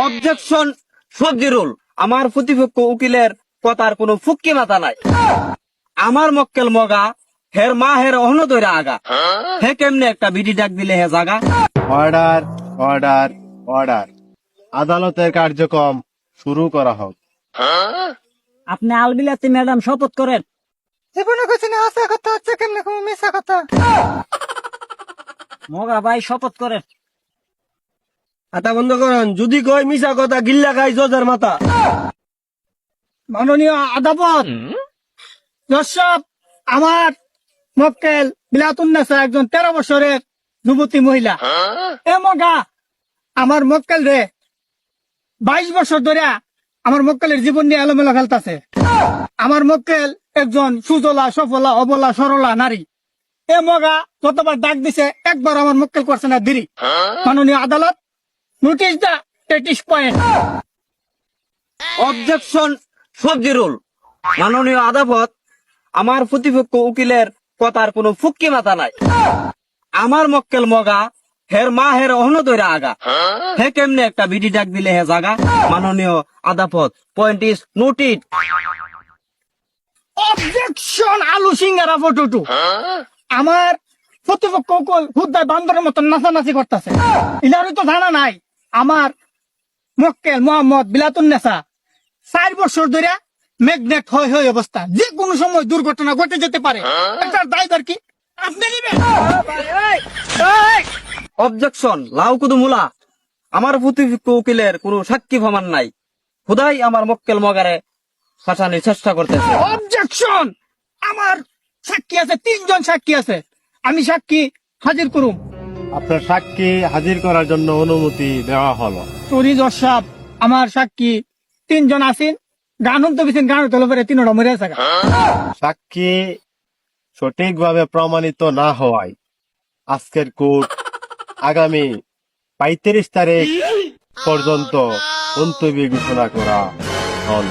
Objection সবজিরুল। আমার প্রতিপক্ষ উকিলের কথার কোনো ফুক্কি মাথা নাই। আমার মক্কেল মগা, হের মা হের অহন দইরা আগা। হে কেমনে একটা বিডি ডাক দিলে হে জাগা। Order, order, order. আদালতের কার্যক্রম শুরু করা হোক। আপনি আলবিলাতি ম্যাডাম শপথ করেন। জীবনে কইছি না আসা কথা হচ্ছে কেমনে কোনো মিশা কথা। মগা ভাই শপথ করেন। আতা বন্ধ করেন, যদি কই মিছা কথা গিল্লা খাই জজের মাথা। মাননীয় আদালত, দর্শক, আমার মক্কেল বিলাতুন্নেসা একজন 13 বছরের যুবতী মহিলা। এ মগা আমার মক্কেল রে 22 বছর ধরে আমার মক্কেলের জীবন নিয়ে এলোমেলো খেলতেছে। আমার মক্কেল একজন সুজলা সফলা অবলা সরলা নারী। এ মগা যতবার ডাক দিছে একবার আমার মক্কেল করছে না দেরি। মাননীয় আদালত, নোটিশ দা 33 পয়েন্ট। অবজেকশন সবজিরুল। মাননীয় আদালত, আমার প্রতিপক্ষ উকিলের কথার কোনো ফুক্কি মাথা নাই। আমার মক্কেল মগা, হের মা হের অহন দইরা আগা। হে কেমনে একটা বিডি ডাক দিলে হে জাগা। মাননীয় আদালত, পয়েন্ট ইজ নোটেড। অবজেকশন আলু সিঙ্গারা ফটোটু। আমার প্রতিপক্ষ উকিল হুদ্দায় বান্দরের মতন নাচানাচি করতেছে। ইনারই তো জানা নাই আমার মক্কেল মোহাম্মদ বিলাতুন্নেসা 4 বছর ধরে ম্যাগনেট হয়ে অবস্থা, যে কোনো সময় দুর্ঘটনা ঘটে যেতে পারে। এটার দায়ভার কি আপনি নিবেন? অবজেকশন লাউকুদু মুলা। আমার প্রতিপক্ষ উকিলের কোনো সাক্ষী প্রমাণ নাই। খুদাই আমার মক্কেল মগারে ফাঁসানোর চেষ্টা করতেছে। অবজেকশন, আমার সাক্ষী আছে, 3 জন সাক্ষী আছে, আমি সাক্ষী হাজির করুম। আপনার সাক্ষী হাজির করার জন্য অনুমতি দেওয়া হলো। চুরি দর্শক, আমার সাক্ষী 3 জন আছেন। গান তো বিছেন, গান তোলে পরে 3টা মরে আছে। সাক্ষী সঠিকভাবে প্রমাণিত না হওয়ায় আজকের কোর্ট আগামী 35 তারিখ পর্যন্ত মুলতবি ঘোষণা করা হল।